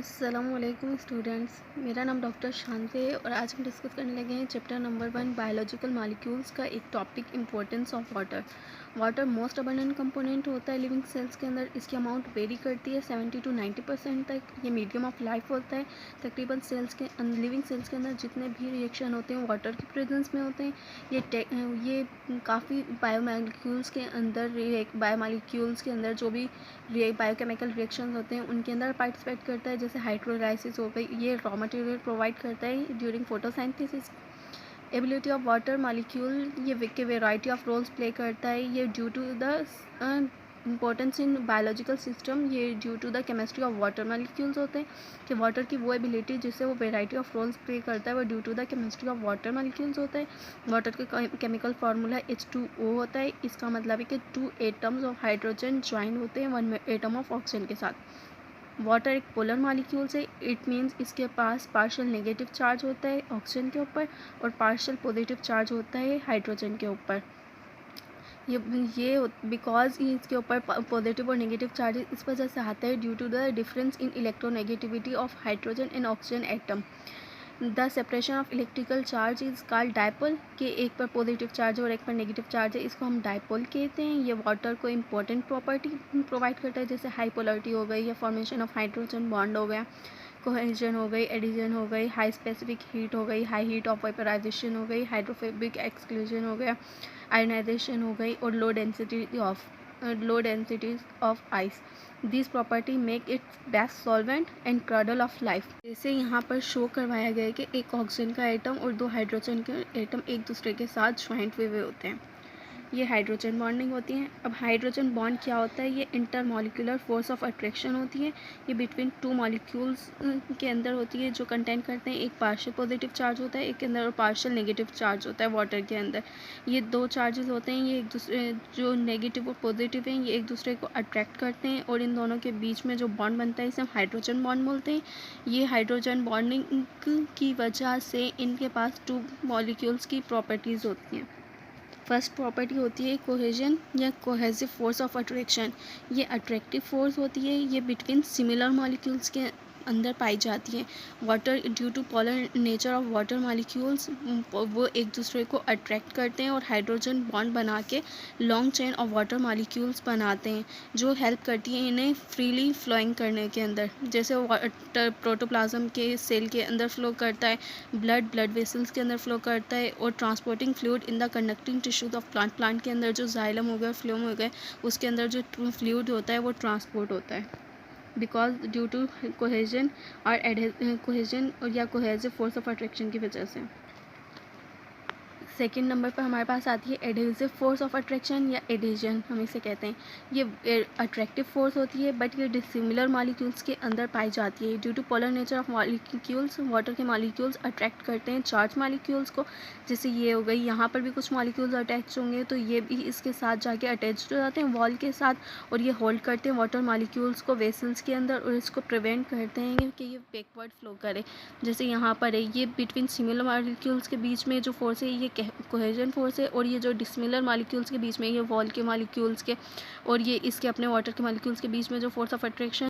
अस्सलामुअलैकुम स्टूडेंट्स, मेरा नाम डॉक्टर शांति है और आज हम डिस्कस करने लगे हैं चैप्टर नंबर 1 बायोलॉजिकल मॉलिक्यूल्स का एक topic importance of water. Water most abundant component होता है लिविंग सेल्स के अंदर। इसकी अमाउंट वेरी करती है 70 to 90% तक। ये मीडियम ऑफ लाइफ होता है। तकरीबन लिविंग सेल्स के अंदर जितने भी रिएक्शन होते हैं वाटर की प्रेजेंस में होते हैं। ये काफ़ी बायोमॉलिक्यूल्स के अंदर जो भी बायोकेमिकल रिएक्शंस होते हैं उनके अंदर पार्टिसिपेट करता है। जैसे हाइड्रोलाइसिस हो गई, ये रॉ मटेरियल प्रोवाइड करता है during photosynthesis. Ability of water molecule ये के वेराइटी ऑफ रोल्स प्ले करता है। ये due to the importance in biological system, ये due to the chemistry of water molecules होते हैं कि वाटर की वो एबिलिटी जिससे वो वेराइटी ऑफ रोल्स प्ले करता है वो due to the chemistry of water molecules होता है। वाटर का केमिकल फार्मूला H2O होता है। इसका मतलब है कि 2 एटम्स ऑफ हाइड्रोजन ज्वाइन होते हैं 1 एटम ऑफ ऑक्सीजन के साथ। वाटर एक पोलर मॉलिक्यूल्स है। इट मीन्स इसके पास पार्शियल नेगेटिव चार्ज होता है ऑक्सीजन के ऊपर और पार्शियल पॉजिटिव चार्ज होता है हाइड्रोजन के ऊपर। ये बिकॉज इसके ऊपर पॉजिटिव और नेगेटिव चार्जेस इस वजह से आता है due to the difference in electronegativity of hydrogen and oxygen atom. The separation of electrical charge is called dipole, कि एक पर पॉजिटिव चार्ज और एक पर नेगेटिव चार्ज है, इसको हम डायपोल कहते हैं। ये वाटर को इंपॉर्टेंट प्रॉपर्टी प्रोवाइड करता है जैसे हाई पोलरिटी हो गई या फॉर्मेशन ऑफ हाइड्रोजन बॉन्ड हो गया, कोहेजन हो गई, एडिशन हो गई, हाई स्पेसिफिक हीट हो गई, हाई हीट ऑफ वेपराइजेशन हो गई, हाइड्रोफोबिक एक्सक्लूजन हो गया, आयनाइजेशन हो गई और low density of ice. This property make it best solvent and cradle of life. जैसे यहाँ पर शो करवाया गया है कि एक ऑक्सीजन का एटम और 2 हाइड्रोजन के एटम एक दूसरे के साथ ज्वाइंट हुए होते हैं। ये हाइड्रोजन बॉन्डिंग होती है। अब हाइड्रोजन बॉन्ड क्या होता है? ये इंटरमॉलिक्यूलर फोर्स ऑफ अट्रैक्शन होती है। ये बिटवीन 2 मॉलिक्यूल्स के अंदर होती है जो कंटेन करते हैं। एक पार्शियल पॉजिटिव चार्ज होता है एक के अंदर और पार्शियल नेगेटिव चार्ज होता है वाटर के अंदर। ये 2 चार्जेस होते हैं, ये एक दूसरे जो नेगेटिव और पॉजिटिव हैं ये एक दूसरे को अट्रैक्ट करते हैं और इन दोनों के बीच में जो बॉन्ड बनता है इसे हम हाइड्रोजन बॉन्ड बोलते हैं। ये हाइड्रोजन बॉन्डिंग की वजह से इनके पास 2 मॉलिक्यूल्स की प्रॉपर्टीज़ होती हैं। फर्स्ट प्रॉपर्टी होती है कोहेजन या कोहेसिव फोर्स ऑफ अट्रैक्शन। ये अट्रैक्टिव फोर्स होती है, ये बिटवीन सिमिलर मॉलिक्यूल्स के अंदर पाई जाती है। Water due to polar nature of water molecules वो एक दूसरे को अट्रैक्ट करते हैं और हाइड्रोजन बॉन्ड बना के long chain of water molecules बनाते हैं जो हेल्प करती है इन्हें फ्रीली फ्लोइंग करने के अंदर। जैसे वाटर प्रोटोप्लाज्म के सेल के अंदर फ्लो करता है, ब्लड वेसल्स के अंदर फ्लो करता है और transporting fluid in the conducting tissues of plant के अंदर जो जाइलम हो गया, फ्लोम हो गया, उसके अंदर जो फ्लूइड होता है वो ट्रांसपोर्ट होता है बिकॉज ड्यू टू कोहेजन या कोहेसिव फोर्स ऑफ अट्रैक्शन की वजह से। सेकेंड नंबर पर हमारे पास आती है एडहेसिव फोर्स ऑफ अट्रैक्शन या एडिशन हम इसे कहते हैं। ये अट्रैक्टिव फोर्स होती है बट ये डिसिमिलर मॉलिक्यूल्स के अंदर पाई जाती है। Due to polar nature of molecules water के मॉलिक्यूल्स अट्रैक्ट करते हैं चार्ज मॉलिक्यूल्स को। जैसे ये हो गई, यहाँ पर भी कुछ मॉलिक्यूल्स अटैच होंगे तो ये भी इसके साथ जाके अटैच हो जाते हैं वॉल के साथ और ये होल्ड करते हैं वाटर मॉलिक्यूल्स को वेसल्स के अंदर और इसको प्रिवेंट करते हैं कि ये बैकवर्ड फ्लो करे। जैसे यहाँ पर है, ये बिटवीन सिमिलर मॉलिक्यूल्स के बीच में जो फोर्स है ये कोहेजन फोर्स है और ये जो डिसिमिलर मॉलिक्यूल्स के बीच में ये वॉल के मॉलिक्यूल्स के और ये इसके अपने वाटर के मॉलिक्यूल्स के बीच में जो फोर्स ऑफ अट्रैक्शन